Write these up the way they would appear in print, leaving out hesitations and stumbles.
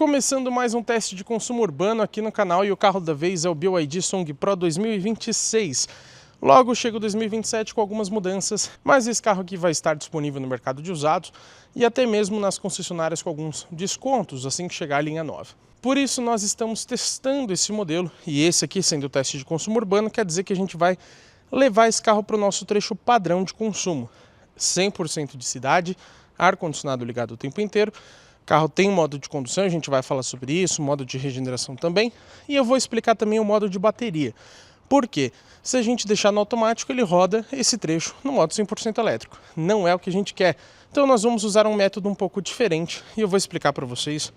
Começando mais um teste de consumo urbano aqui no canal, e o carro da vez é o BYD Song Pro 2026. Logo chega o 2027 com algumas mudanças, mas esse carro aqui vai estar disponível no mercado de usados e até mesmo nas concessionárias com alguns descontos assim que chegar a linha nova. Por isso nós estamos testando esse modelo, e esse aqui sendo o teste de consumo urbano quer dizer que a gente vai levar esse carro para o nosso trecho padrão de consumo. 100% de cidade, ar-condicionado ligado o tempo inteiro. O carro tem modo de condução, a gente vai falar sobre isso, modo de regeneração também, e eu vou explicar também o modo de bateria. Por quê? Se a gente deixar no automático, ele roda esse trecho no modo 100% elétrico. Não é o que a gente quer. Então nós vamos usar um método um pouco diferente e eu vou explicar para vocês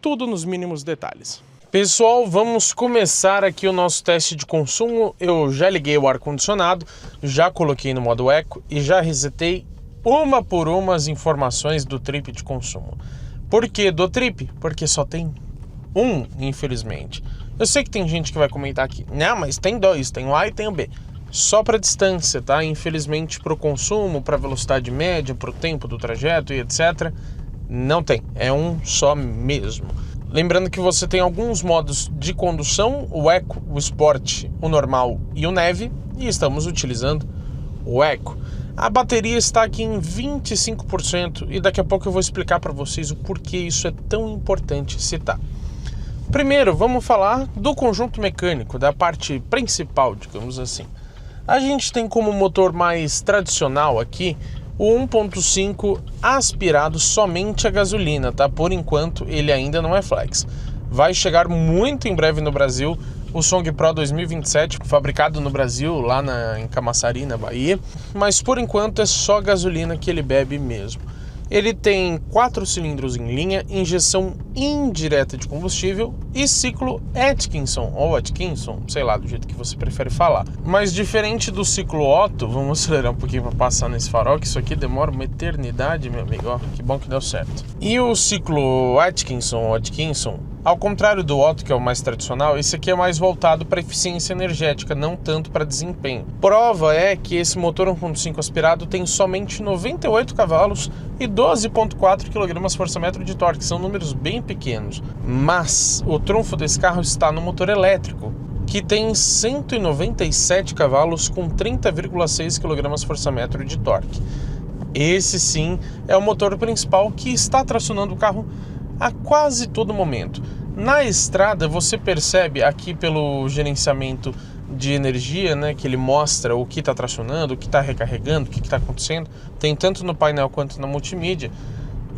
tudo nos mínimos detalhes. Pessoal, vamos começar aqui o nosso teste de consumo. Eu já liguei o ar-condicionado, já coloquei no modo Eco e já resetei uma por uma as informações do trip de consumo. Por que do trip? Porque só tem um, infelizmente. Eu sei que tem gente que vai comentar aqui, não, mas tem dois, tem o A e tem o B. Só para distância, tá? Infelizmente para o consumo, para a velocidade média, para o tempo do trajeto e etc. Não tem, é um só mesmo. Lembrando que você tem alguns modos de condução, o Eco, o Sport, o Normal e o Neve, e estamos utilizando o Eco. A bateria está aqui em 25% e daqui a pouco eu vou explicar para vocês o porquê isso é tão importante citar. Primeiro, vamos falar do conjunto mecânico, da parte principal, digamos assim. A gente tem como motor mais tradicional aqui o 1.5 aspirado somente a gasolina, tá? Por enquanto ele ainda não é flex. Vai chegar muito em breve no Brasil o Song Pro 2027, fabricado no Brasil, lá em Camaçari, na Bahia. Mas por enquanto é só gasolina que ele bebe mesmo. Ele tem 4 cilindros em linha, injeção indireta de combustível e ciclo Atkinson, ou Atkinson, sei lá, do jeito que você prefere falar. Mas diferente do ciclo Otto, vamos acelerar um pouquinho para passar nesse farol, que isso aqui demora uma eternidade, meu amigo, ó, que bom que deu certo. E o ciclo Atkinson, ou Atkinson, ao contrário do Otto, que é o mais tradicional, esse aqui é mais voltado para eficiência energética, não tanto para desempenho. Prova é que esse motor 1.5 aspirado tem somente 98 cavalos e 12,4 kgfm de torque, são números bem pequenos. Mas o trunfo desse carro está no motor elétrico, que tem 197 cavalos com 30,6 kgfm de torque. Esse sim é o motor principal que está tracionando o carro a quase todo momento. Na estrada você percebe aqui pelo gerenciamento de energia, né, que ele mostra o que está tracionando, o que está recarregando, o que está acontecendo, tem tanto no painel quanto na multimídia.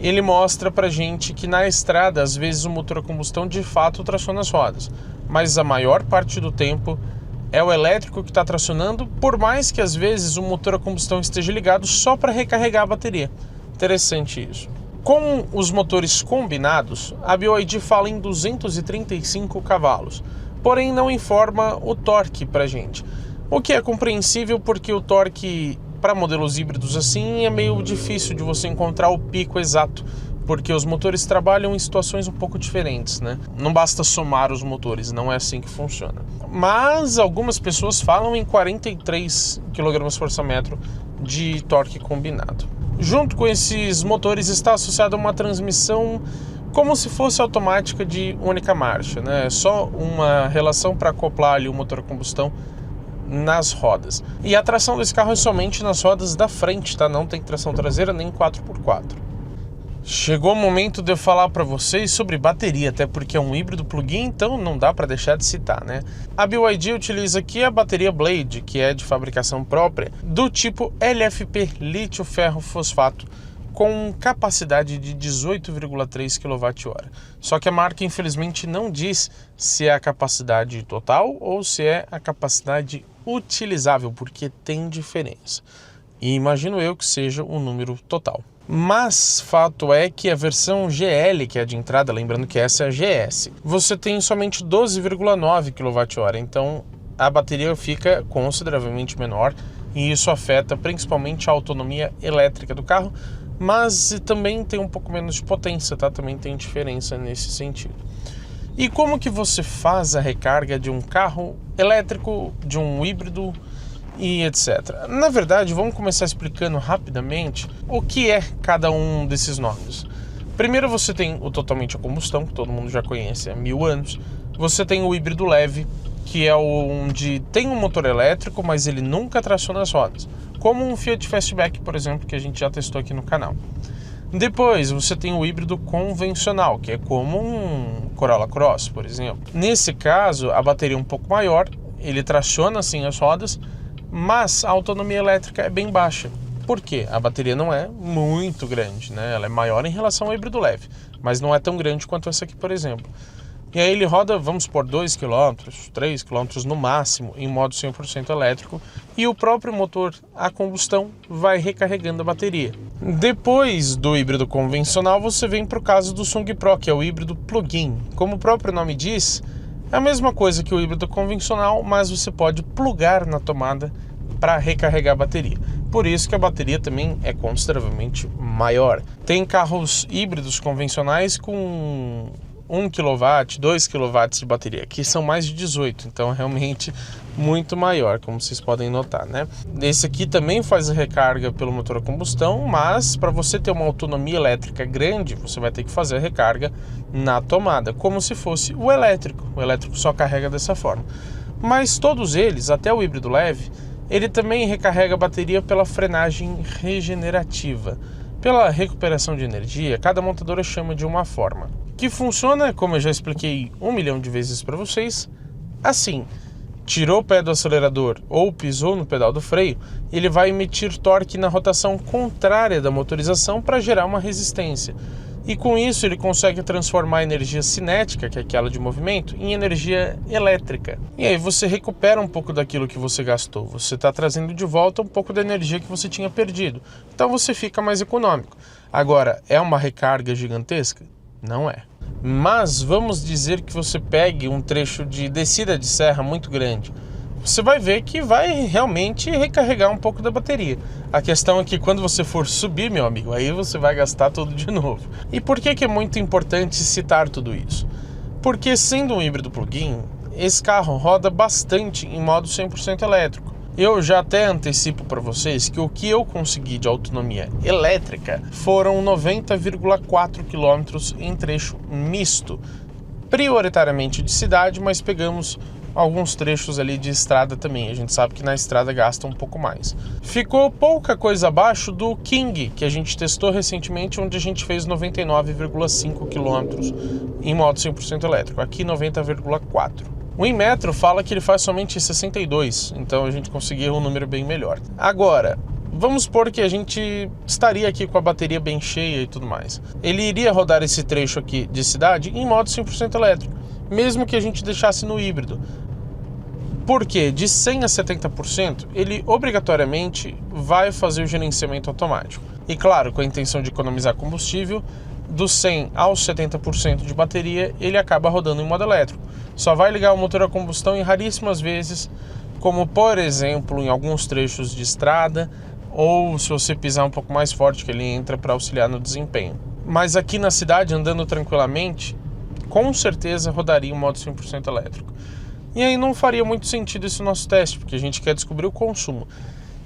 Ele mostra pra gente que na estrada às vezes o motor a combustão de fato traciona as rodas, mas a maior parte do tempo é o elétrico que está tracionando, por mais que às vezes o motor a combustão esteja ligado só para recarregar a bateria. Interessante isso. Com os motores combinados, a BYD fala em 235 cavalos, porém não informa o torque pra gente. O que é compreensível porque o torque para modelos híbridos assim é meio difícil de você encontrar o pico exato, porque os motores trabalham em situações um pouco diferentes, né? Não basta somar os motores, não é assim que funciona. Mas algumas pessoas falam em 43 kgfm de torque combinado. Junto com esses motores está associada uma transmissão como se fosse automática de única marcha, né? Só uma relação para acoplar ali o motor a combustão nas rodas. E a tração desse carro é somente nas rodas da frente, tá? Não tem tração traseira nem 4x4. Chegou o momento de eu falar para vocês sobre bateria, até porque é um híbrido plug-in, então não dá para deixar de citar, né? A BYD utiliza aqui a bateria Blade, que é de fabricação própria, do tipo LFP, lítio ferro fosfato, com capacidade de 18,3 kWh. Só que a marca infelizmente não diz se é a capacidade total ou se é a capacidade utilizável, porque tem diferença. E imagino eu que seja o número total. Mas fato é que a versão GL, que é a de entrada, lembrando que essa é a GS, você tem somente 12,9 kWh, então a bateria fica consideravelmente menor e isso afeta principalmente a autonomia elétrica do carro, mas também tem um pouco menos de potência, tá? Também tem diferença nesse sentido. E como que você faz a recarga de um carro elétrico, de um híbrido e etc. Na verdade, vamos começar explicando rapidamente o que é cada um desses nomes. Primeiro você tem o totalmente a combustão, que todo mundo já conhece há 1000 anos. Você tem o híbrido leve, que é onde tem um motor elétrico, mas ele nunca traciona as rodas, como um Fiat Fastback, por exemplo, que a gente já testou aqui no canal. Depois você tem o híbrido convencional, que é como um Corolla Cross, por exemplo. Nesse caso, a bateria é um pouco maior, ele traciona sim as rodas, mas a autonomia elétrica é bem baixa. Por quê? A bateria não é muito grande, né? Ela é maior em relação ao híbrido leve, mas não é tão grande quanto essa aqui, por exemplo. E aí ele roda, vamos por 2 km, 3 km no máximo, em modo 100% elétrico, e o próprio motor a combustão vai recarregando a bateria. Depois do híbrido convencional, você vem para o caso do Song Pro, que é o híbrido plug-in. Como o próprio nome diz, é a mesma coisa que o híbrido convencional, mas você pode plugar na tomada para recarregar a bateria. Por isso que a bateria também é consideravelmente maior. Tem carros híbridos convencionais com 1 kW, 2 kW de bateria, que são mais de 18, então é realmente muito maior, como vocês podem notar, né? Esse aqui também faz a recarga pelo motor a combustão, mas para você ter uma autonomia elétrica grande, você vai ter que fazer a recarga na tomada, como se fosse o elétrico. O elétrico só carrega dessa forma. Mas todos eles, até o híbrido leve, ele também recarrega a bateria pela frenagem regenerativa. Pela recuperação de energia, cada montadora chama de uma forma, que funciona, como eu já expliquei 1 milhão de vezes para vocês, assim: tirou o pé do acelerador ou pisou no pedal do freio, ele vai emitir torque na rotação contrária da motorização para gerar uma resistência. E com isso ele consegue transformar a energia cinética, que é aquela de movimento, em energia elétrica. E aí você recupera um pouco daquilo que você gastou. Você está trazendo de volta um pouco da energia que você tinha perdido. Então você fica mais econômico. Agora, é uma recarga gigantesca? Não é. Mas vamos dizer que você pegue um trecho de descida de serra muito grande. Você vai ver que vai realmente recarregar um pouco da bateria. A questão é que quando você for subir, meu amigo, aí você vai gastar tudo de novo. E por que é muito importante citar tudo isso? Porque sendo um híbrido plug-in, esse carro roda bastante em modo 100% elétrico. Eu já até antecipo para vocês que o que eu consegui de autonomia elétrica foram 90,4 km em trecho misto. Prioritariamente de cidade, mas pegamos alguns trechos ali de estrada também. A gente sabe que na estrada gasta um pouco mais. Ficou pouca coisa abaixo do King, que a gente testou recentemente, onde a gente fez 99,5 km em modo 100% elétrico. Aqui 90,4. O Inmetro fala que ele faz somente 62, então a gente conseguiu um número bem melhor. Agora, vamos supor que a gente estaria aqui com a bateria bem cheia e tudo mais. Ele iria rodar esse trecho aqui de cidade em modo 100% elétrico, mesmo que a gente deixasse no híbrido. Porque de 100 a 70%, ele obrigatoriamente vai fazer o gerenciamento automático. E claro, com a intenção de economizar combustível, dos 100 aos 70% de bateria, ele acaba rodando em modo elétrico. Só vai ligar o motor a combustão em raríssimas vezes, como por exemplo em alguns trechos de estrada, ou se você pisar um pouco mais forte, que ele entra para auxiliar no desempenho. Mas aqui na cidade, andando tranquilamente, com certeza rodaria em modo 100% elétrico. E aí não faria muito sentido esse nosso teste, porque a gente quer descobrir o consumo.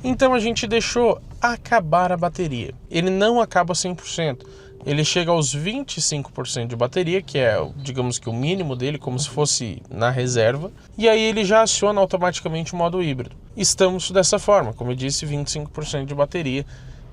Então a gente deixou acabar a bateria. Ele não acaba 100%. Ele chega aos 25% de bateria, que é, digamos que o mínimo dele, como se fosse na reserva. E aí ele já aciona automaticamente o modo híbrido. Estamos dessa forma, como eu disse, 25% de bateria.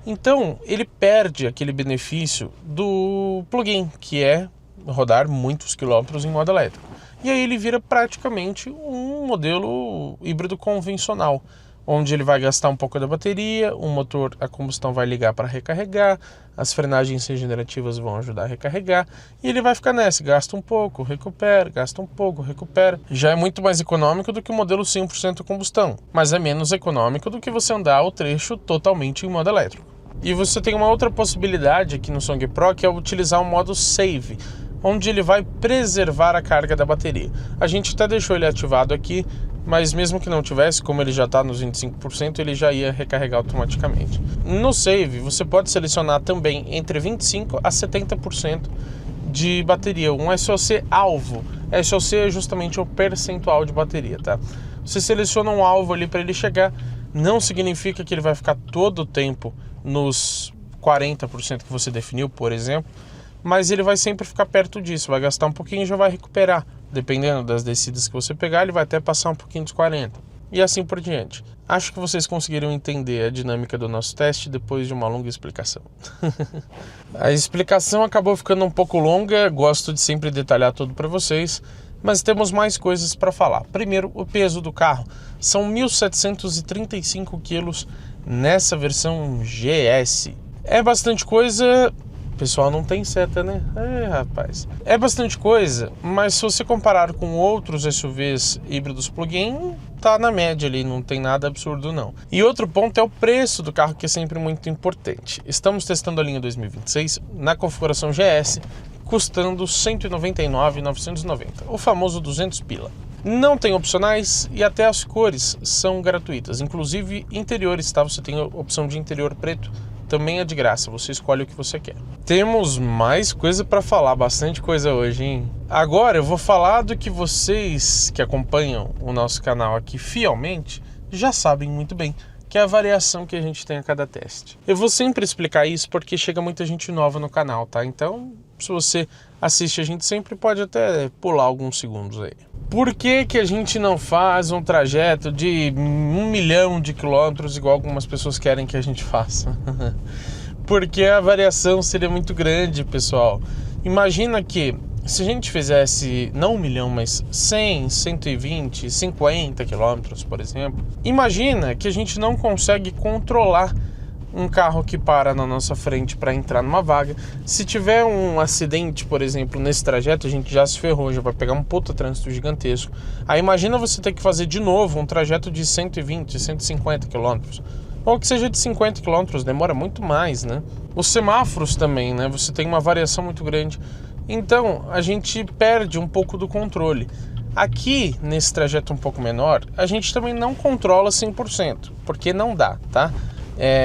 Então ele perde aquele benefício do plug-in, que é rodar muitos quilômetros em modo elétrico. E aí ele vira praticamente um modelo híbrido convencional, onde ele vai gastar um pouco da bateria, o motor a combustão vai ligar para recarregar, as frenagens regenerativas vão ajudar a recarregar, e ele vai ficar nessa, gasta um pouco, recupera, gasta um pouco, recupera. Já é muito mais econômico do que o modelo 100% combustão, mas é menos econômico do que você andar o trecho totalmente em modo elétrico. E você tem uma outra possibilidade aqui no Song Pro, que é utilizar o modo Save, onde ele vai preservar a carga da bateria. A gente até deixou ele ativado aqui, mas mesmo que não tivesse, como ele já está nos 25%, ele já ia recarregar automaticamente. No Save, você pode selecionar também entre 25% a 70% de bateria, um SOC alvo. SOC é justamente o percentual de bateria, tá? Você seleciona um alvo ali para ele chegar, não significa que ele vai ficar todo o tempo nos 40% que você definiu, por exemplo, mas ele vai sempre ficar perto disso, vai gastar um pouquinho e já vai recuperar. Dependendo das descidas que você pegar, ele vai até passar um pouquinho dos 40. E assim por diante. Acho que vocês conseguiram entender a dinâmica do nosso teste depois de uma longa explicação. A explicação acabou ficando um pouco longa, gosto de sempre detalhar tudo para vocês, mas temos mais coisas para falar. Primeiro, o peso do carro. São 1.735 quilos nessa versão GS. É bastante coisa. O pessoal não tem seta, né? Rapaz. É bastante coisa, mas se você comparar com outros SUVs híbridos plug-in, tá na média ali, não tem nada absurdo não. E outro ponto é o preço do carro, que é sempre muito importante. Estamos testando a linha 2026 na configuração GS, custando R$ 199.990, o famoso 200 pila. Não tem opcionais e até as cores são gratuitas, inclusive interiores, tá? Você tem a opção de interior preto, também é de graça, você escolhe o que você quer. Temos mais coisa para falar, bastante coisa hoje, hein? Agora eu vou falar do que vocês que acompanham o nosso canal aqui fielmente já sabem muito bem, que é a variação que a gente tem a cada teste. Eu vou sempre explicar isso porque chega muita gente nova no canal, tá? Então, se você assiste a gente sempre, pode até pular alguns segundos aí. Por que que a gente não faz um trajeto de 1 milhão de quilômetros igual algumas pessoas querem que a gente faça? Porque a variação seria muito grande, pessoal. Imagina que se a gente fizesse, não 1 milhão, mas 100, 120, 50 quilômetros, por exemplo. Imagina que a gente não consegue controlar um carro que para na nossa frente para entrar numa vaga. Se tiver um acidente, por exemplo, nesse trajeto, a gente já se ferrou, já vai pegar um puta trânsito gigantesco. Aí imagina você ter que fazer de novo um trajeto de 120, 150 quilômetros. Ou que seja de 50 quilômetros, demora muito mais, né? Os semáforos também, né? Você tem uma variação muito grande. Então, a gente perde um pouco do controle. Aqui, nesse trajeto um pouco menor, a gente também não controla 100%, porque não dá, tá?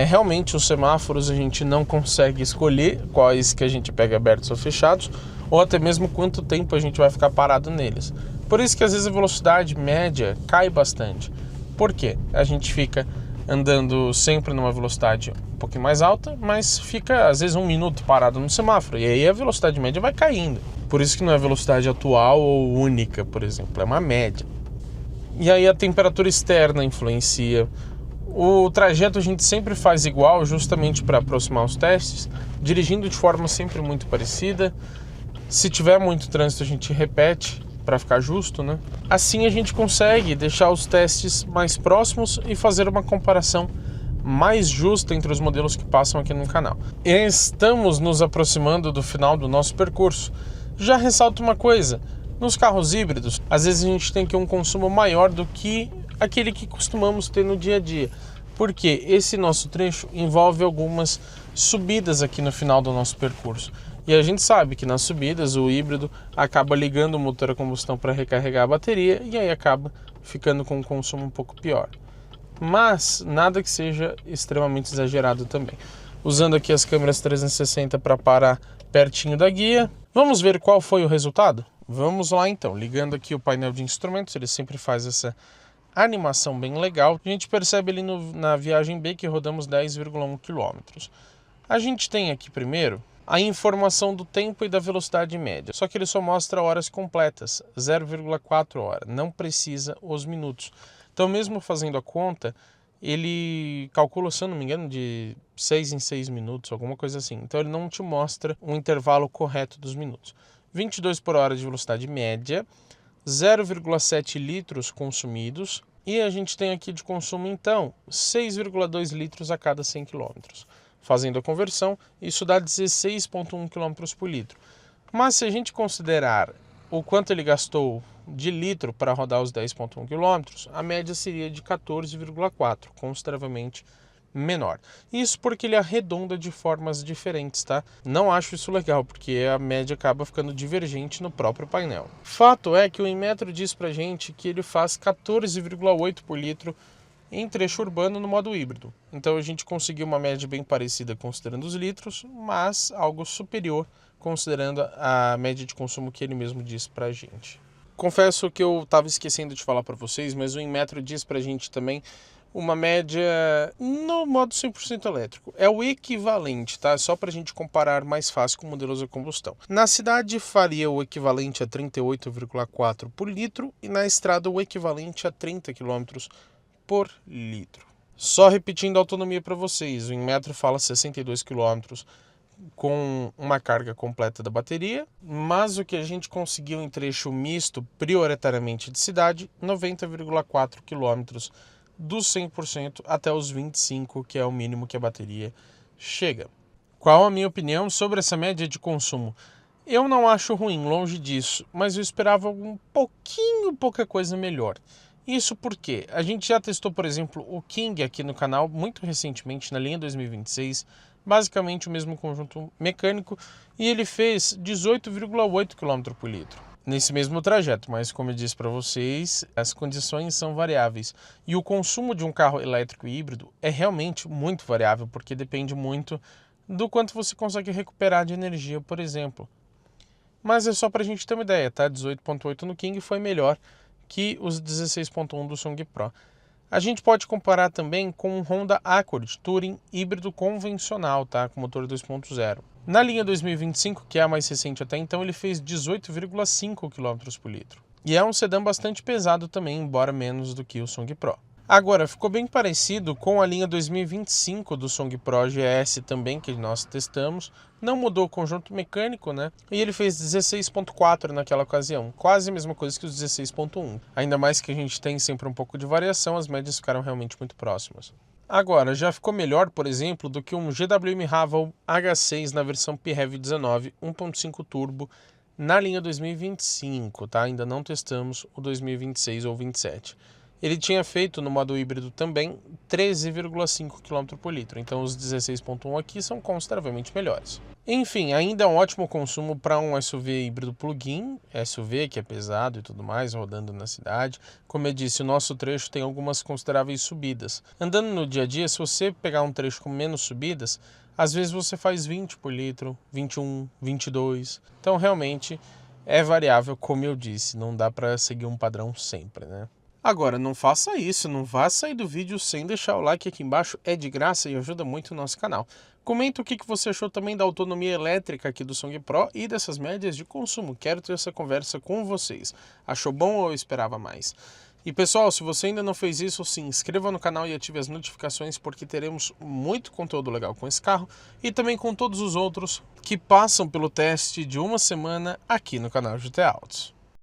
Realmente os semáforos a gente não consegue escolher quais que a gente pega abertos ou fechados, ou até mesmo quanto tempo a gente vai ficar parado neles. Por isso que às vezes a velocidade média cai bastante. Por quê? A gente fica andando sempre numa velocidade um pouquinho mais alta, mas fica às vezes 1 minuto parado no semáforo, e aí a velocidade média vai caindo. Por isso que não é velocidade atual ou única, por exemplo, é uma média. E aí a temperatura externa influencia. O trajeto a gente sempre faz igual, justamente para aproximar os testes, dirigindo de forma sempre muito parecida. Se tiver muito trânsito a gente repete, para ficar justo, né? Assim a gente consegue deixar os testes mais próximos e fazer uma comparação mais justa entre os modelos que passam aqui no canal. Estamos nos aproximando do final do nosso percurso. Já ressalto uma coisa, nos carros híbridos, às vezes a gente tem que um consumo maior do que aquele que costumamos ter no dia a dia, porque esse nosso trecho envolve algumas subidas aqui no final do nosso percurso. E a gente sabe que nas subidas o híbrido acaba ligando o motor a combustão para recarregar a bateria e aí acaba ficando com um consumo um pouco pior. Mas nada que seja extremamente exagerado também. Usando aqui as câmeras 360 para parar pertinho da guia, vamos ver qual foi o resultado? Vamos lá então, ligando aqui o painel de instrumentos, ele sempre faz essa animação bem legal. A gente percebe ali na viagem B que rodamos 10,1 km. A gente tem aqui primeiro a informação do tempo e da velocidade média, só que ele só mostra horas completas, 0,4 hora, não precisa os minutos. Então mesmo fazendo a conta, ele calcula, se eu não me engano, de 6 em 6 minutos, alguma coisa assim. Então ele não te mostra um intervalo correto dos minutos. 22 por hora de velocidade média, 0,7 litros consumidos, e a gente tem aqui de consumo então 6,2 litros a cada 100 km. Fazendo a conversão, isso dá 16,1 km por litro. Mas se a gente considerar o quanto ele gastou de litro para rodar os 10,1 km, a média seria de 14,4, consideravelmente menor. Isso porque ele arredonda de formas diferentes, tá? Não acho isso legal, porque a média acaba ficando divergente no próprio painel. Fato é que o Inmetro diz pra gente que ele faz 14,8 por litro em trecho urbano no modo híbrido. Então a gente conseguiu uma média bem parecida considerando os litros, mas algo superior considerando a média de consumo que ele mesmo diz pra gente. Confesso que eu estava esquecendo de falar para vocês, mas o Inmetro diz pra gente também uma média no modo 100% elétrico. É o equivalente, tá? Só para a gente comparar mais fácil com modelos a combustão. Na cidade faria o equivalente a 38,4 por litro e na estrada o equivalente a 30 km por litro. Só repetindo a autonomia para vocês, o Inmetro fala 62 km com uma carga completa da bateria, mas o que a gente conseguiu em trecho misto, prioritariamente de cidade, 90,4 km dos 100% até os 25, que é o mínimo que a bateria chega. Qual a minha opinião sobre essa média de consumo? Eu não acho ruim, longe disso, mas eu esperava pouca coisa melhor. Isso porque a gente já testou, por exemplo, o King aqui no canal muito recentemente, na linha 2026, basicamente o mesmo conjunto mecânico, e ele fez 18,8 km por litro nesse mesmo trajeto, mas como eu disse para vocês, as condições são variáveis e o consumo de um carro elétrico e híbrido é realmente muito variável, porque depende muito do quanto você consegue recuperar de energia, por exemplo. Mas é só para a gente ter uma ideia, tá? 18,8 no King foi melhor que os 16,1 do Song Pro. A gente pode comparar também com o Honda Accord Touring híbrido convencional, tá? Com motor 2.0. Na linha 2025, que é a mais recente até então, ele fez 18,5 km por litro. E é um sedã bastante pesado também, embora menos do que o Song Pro. Agora, ficou bem parecido com a linha 2025 do Song Pro GS também, que nós testamos. Não mudou o conjunto mecânico, né? E ele fez 16,4 naquela ocasião. Quase a mesma coisa que os 16,1. Ainda mais que a gente tem sempre um pouco de variação, as médias ficaram realmente muito próximas. Agora, já ficou melhor, por exemplo, do que um GWM Haval H6 na versão PHEV 19 1.5 turbo na linha 2025, tá? Ainda não testamos o 2026 ou 27. Ele tinha feito no modo híbrido também 13,5 km por litro, então os 16,1 aqui são consideravelmente melhores. Enfim, ainda é um ótimo consumo para um SUV híbrido plug-in, SUV que é pesado e tudo mais, rodando na cidade. Como eu disse, o nosso trecho tem algumas consideráveis subidas. Andando no dia a dia, se você pegar um trecho com menos subidas, às vezes você faz 20 por litro, 21, 22. Então realmente é variável, como eu disse, não dá para seguir um padrão sempre, né? Agora, não faça isso, não vá sair do vídeo sem deixar o like aqui embaixo, é de graça e ajuda muito o nosso canal. Comenta o que você achou também da autonomia elétrica aqui do Song Pro e dessas médias de consumo. Quero ter essa conversa com vocês. Achou bom ou esperava mais? E pessoal, se você ainda não fez isso, se inscreva no canal e ative as notificações, porque teremos muito conteúdo legal com esse carro e também com todos os outros que passam pelo teste de uma semana aqui no canal GT Autos.